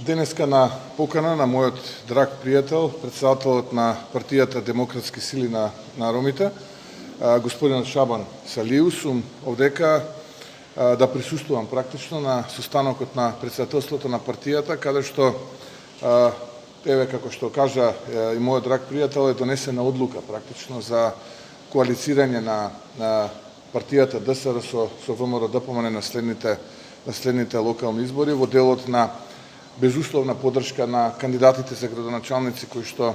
Денеска на покана на мојот драг пријател, председателот на партијата Демократски сили на ромите, господинот Шабан Салиу, сум овдека да присуствувам практично на состанокот на председателството на партијата, каде што еве како што кажа и мојот драг пријател, е донесена одлука практично за коалицирање на партијата ДСР со ВМРО-ДПМНЕ на следните локални избори во делот на безусловна поддршка на кандидатите за градоначалници кои што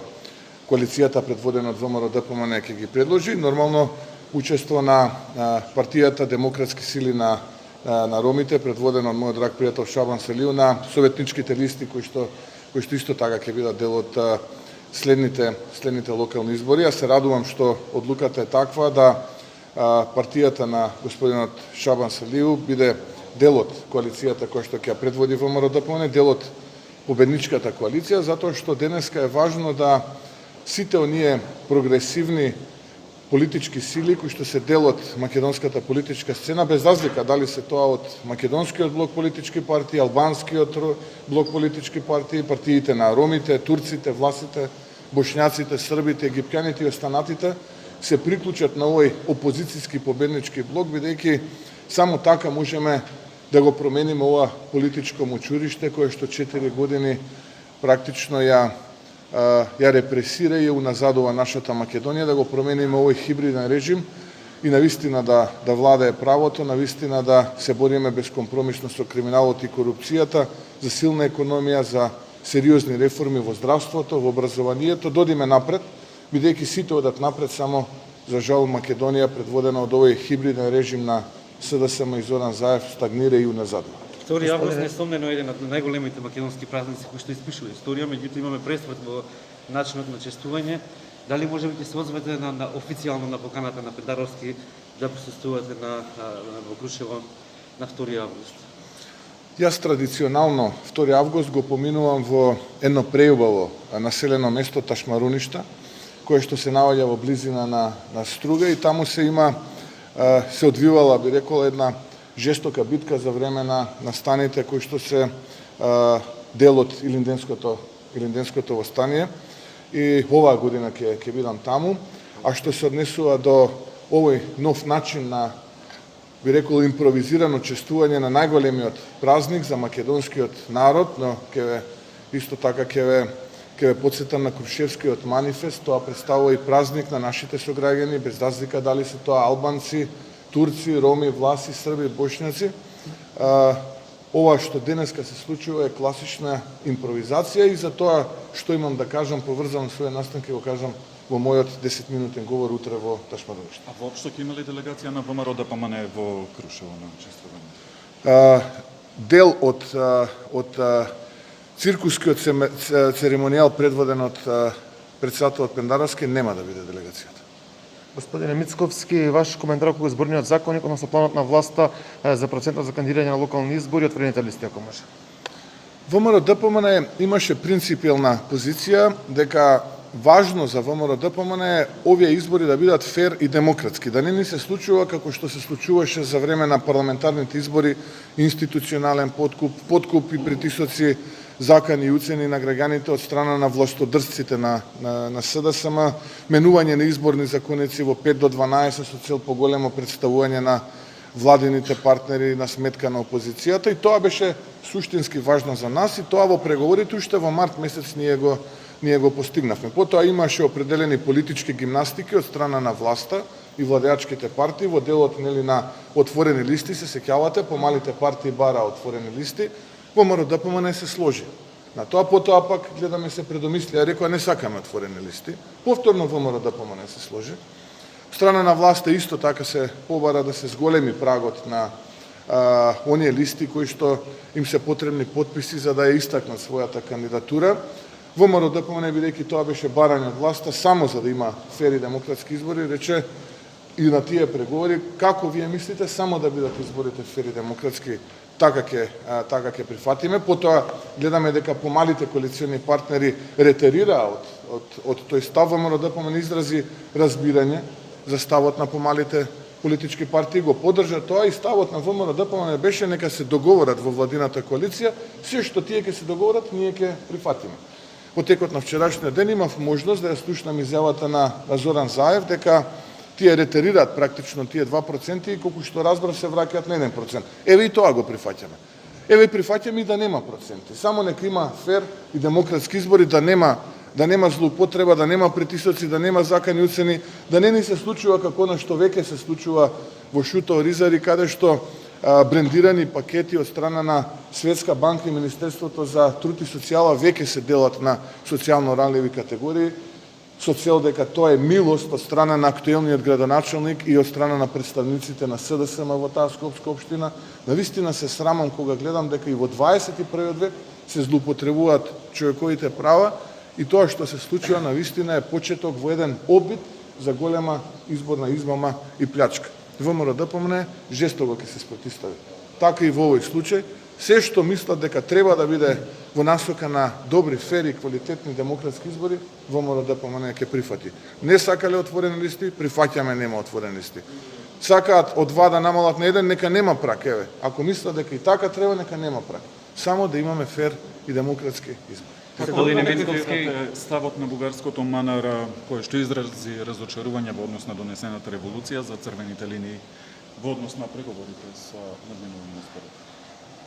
коалицијата предводена од ВМРО-ДПМНЕ ќе ги предложи. Нормално учество на партијата Демократски сили на ромите, предводена од мојот драг пријател Шабан Салиу, на советничките листи кои што исто така ќе бидат дел од следните локални избори. Ја се радувам што одлуката е таква да партијата на господинот Шабан Салиу биде дел од коалицијата која што ќе предводи ВМРО-ДПМНЕ, дел од победничката коалиција, затоа што денеска е важно да сите оние прогресивни политички сили кои што се дел од македонската политичка сцена, без разлика дали се тоа од македонскиот блок политички партии, албанскиот блок политички партии, партиите на ромите, турците, власите, бошњаците, србите, египтјаните и останатите, се приклучат на овој опозицијски победнички блок, бидејќи само така можеме да го промениме ова политичко мочуриште кое што 4 години практично ја репресира и уназадува нашата Македонија, да го промениме овој хибриден режим и навистина да владее правото, навистина да се бориме безкомпромисно со криминалот и корупцијата, за силна економија, за сериозни реформи во здравството, во образованието, додиме напред, бидејќи сите одат напред, само за жал Македонија предводена од овој хибриден режим на СДСМ и Зоран Заев стагнира и уназадува. 2 август несомнено е еден од најголемите македонски празници кои што испишува историја, меѓутоа имаме пресврт во начинот на чествување. Дали може би ќе се озвете на официјално на поканата на Пендаровски да присуствувате во Крушево на 2 август? Јас традиционално 2 август го поминувам во едно преубаво населено место Ташмаруништа, кое што се наоѓа во близина на Струга, и таму се одвивала, би рекол, една жестока битка за време на станите кои што се дел од Илинденското востание, и оваа година ќе бидам таму. А што се однесува до овој нов начин на, би рекол, импровизирано чествување на најголемиот празник за македонскиот народ, но исто така ќе ве потсетам на Крушевскиот манифест. Тоа представува и празник на нашите сограѓани, без разлика дали се тоа албанци, турци, роми, власи, срби, бошњаци. Ова што денеска се случува е класична импровизација, и за тоа што имам да кажам, поврзано својот настан, ќе го кажам во мојот 10-минутен говор утре во Ташмаруниште. А воопшто ќе има ли делегација на ВМРО-ДПМНЕ во Крушево на чествување? Дел од циркускиот церемонијал предводен од председателот Пендаровски нема да биде делегацијата. Господине Мицковски, ваш коментар околу изборниот законник, односно планот на власта за процентот за кандидирање на локални избори, отворените листи, ако може. ВМРО-ДПМНЕ имаше принципиелна позиција дека важно за ВМРО-ДПМНЕ овие избори да бидат фер и демократски, да не ни се случува како што се случуваше за време на парламентарните избори, институционален подкуп и притисоци, закани и уцени на граѓаните од страна на властодржците на СДСМ, менување на изборни законици во 5 до 12 со цел поголемо представување на владините партнери на сметка на опозицијата, и тоа беше суштински важно за нас, и тоа во преговорите уште во март месец ние го постигнавме. Потоа имаше определени политички гимнастики од страна на власта и владеачките партии во делот на отворени листи. Се сеќавате, помалите партии бара отворени листи, ВМРО-ДПМНЕ се сложи на тоа, потоа пак гледаме се предомисли, рекоа не сакаме отворени листи. Повторно ВМРО-ДПМНЕ се сложи. Страна на власта исто така се побара да се зголеми прагот на оние листи кои што им се потребни потписи за да ја истакнат својата кандидатура. ВМРО-ДПМНЕ, бидејќи тоа беше барање од власта само за да има фер и демократски избори, рече и на тие преговори: како вие мислите само да бидат изборите фер и демократски, така ќе прифатиме. Потоа гледаме дека помалите коалициони партнери ретерираа од тој став. ВМРО-ДПМНЕ изрази разбирање за ставот на помалите политички партии го поддржа тоа и ставот на ВМРО-ДПМН беше нека се договорат во владината коалиција, се што тие ќе се договорат, ние ќе прифатиме. Во текот на вчерашниот ден имав можност да ја слушнам изјавата на Зоран Заев дека тие ретерираат практично тие 2% и колку што разбрав се враќаат на 1%. Еве и тоа го прифаќаме. Еве и прифаќаме и да нема проценти. Само нека има фер и демократски избори, да нема злоупотреба, да нема притисоци, да нема закани уцени, да не ни се случува како на што веќе се случува во Шуто Ризари, каде што брендирани пакети од страна на Светска банка и Министерството за труд и социјала веќе се делат на социјално ранливи категории, со цел дека тоа е милост од страна на актуелниот градоначелник и од страна на представниците на СДСМ во таа скопска општина. Навистина се срамам кога гледам дека и во 21. век се злоупотребуваат човековите права и тоа што се случува навистина е почеток во еден обид за голема изборна измама и плячка. ВМРО-ДПМН жестоко ќе се спротивстави. Така и во овој случај, се што мислат дека треба да биде во насока на добри, фери, квалитетни демократски избори, ВМРО-ДПМН ќе прифати. Не сакале отворени листи, прифаќаме нема отворени листи. Сакаат од 2 да намалат на 1, нека нема прак, еве. Ако мислат дека и така треба, нека нема прак. Само да имаме фер и демократски избори. Господине Мицковски, ставот на бугарското МНР кој што изрази разочарување во однос на донесената револуција за црвените линии во однос на преговорите со надминувани избори.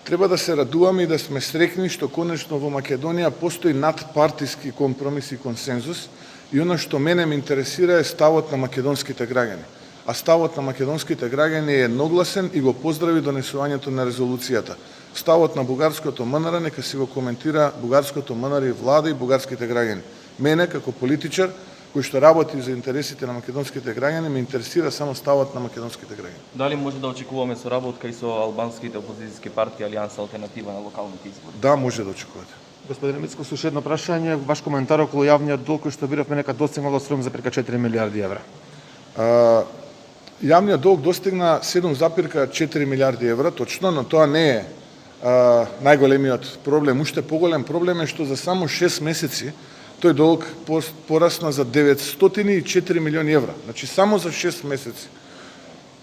Треба да се радуваме и да сме срекни што конечно во Македонија постои надпартиски компромис и консензус и она што мене ме интересира е ставот на македонските граѓани. А ставот на македонските граѓани е едногласен и го поздрави донесувањето на резолуцијата. Ставот на бугарското МНР нека си го коментира бугарското МНР и влада и бугарските граѓани. Мене како политичар кој што работи за интересите на македонските граѓани ме интересира само ставот на македонските граѓани. Дали може да очекуваме соработка и со албанските опозицијски партии Алијанса Алтернатива на локалните избори? Да, може да очекувате. Господине Мицковски, уште едно прашање, ваш коментар околу јавниот долг кој што видовме нека достигнало срум за прека 4 милиарди евра. Јавниот долг достигна 7,4 милиарди евра, точно, но тоа не е најголемиот проблем. Уште поголем проблем е што за само 6 месеци тој долг порасна за 904 милиони евра. Значи само за 6 месеци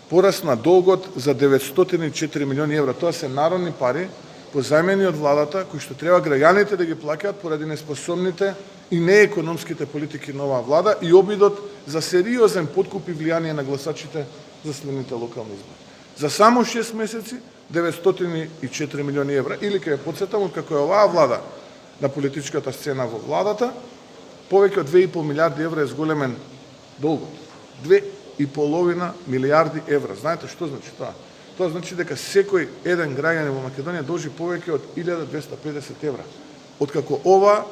порасна долгот за 904 милиони евра. Тоа се народни пари позајмени од владата кои што треба граѓаните да ги плаќаат поради неспособните и неекономските политики на оваа влада и обидот за сериозен подкуп и влијание на гласачите за следните локални избори. За само 6 месеци 904 милиони евра, или ќе потсетам како е оваа влада на политичката сцена во владата, повеќе од 2,5 милиарди евра е зголемен долгот. 2,5 милиарди евра. Знаете што значи тоа? Тоа значи дека секој еден граѓанин во Македонија должи повеќе од 1250 евра. Откако ова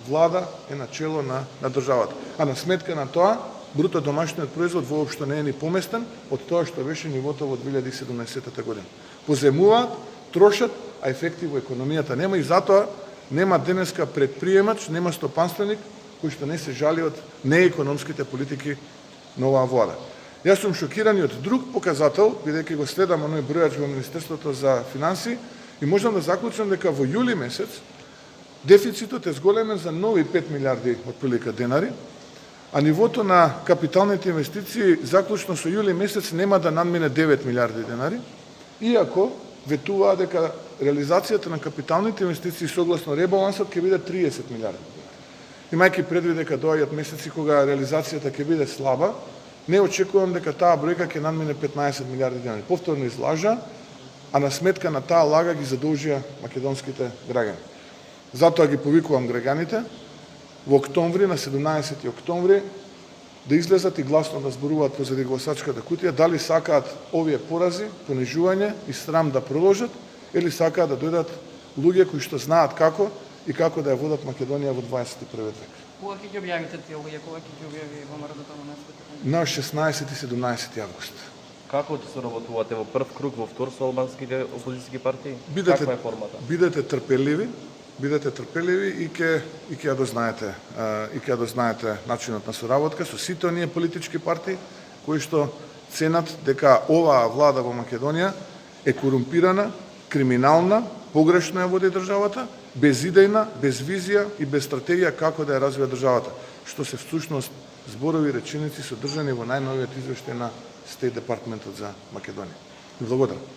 влада е на чело на државата. А на сметка на тоа, бруто домашниот производ воопшто не е ни поместен од тоа што беше нивото во 2017 година. Поземуваат, трошат, а ефекти во економијата нема и затоа нема денеска предприемач, нема стопанственик кој што не се жали од неекономските политики на оваа влада. Јас сум шокиран и од друг показател, бидејќи го следам оној бројач во Министерството за финансии и можам да заклучам дека во јули месец дефицитот е зголемен за нови 5 милиарди отприлика денари, а нивото на капиталните инвестиции заклучно со јули месец нема да надмине 9 милиарди денари, иако ветуваа дека реализацијата на капиталните инвестиции согласно ребалансот ќе биде 30 милиарди денари. Имајќи предвид дека доаѓаат месеци кога реализацијата ќе биде слаба, не очекувам дека таа бројка ќе надмине 15 милиарди денари. Повторно излажа, а на сметка на таа лага ги задолжија македонските граѓани. Затоа ги повикувам граѓаните во октомври, на 17 октомври, да излезат и гласно да зборуваат позади гласачката кутија, дали сакаат овие порази, понижување и срам да продолжат, или сакаат да дојдат луѓе кои што знаат како и како да ја водат Македонија во 21 век. Кога ќе ги објавите тие луѓе, кога ќе ги објави ВМРО-ДПМН? На 16 и 17 август. Како ќе соработувате во прв круг, во втор со албанските опозицијски партии? Бидете- Каква е формата? Бидете трпеливи и ќе ја дознаете начинот на соработка со сите оние политички партии кои што ценат дека оваа влада во Македонија е корумпирана, криминална, погрешно ја води државата, безидејна, без визија и без стратегија како да ја развива државата, што се всушност зборови и реченици содржани во најновиот извештај на Стейт департментот за Македонија. Благодарам.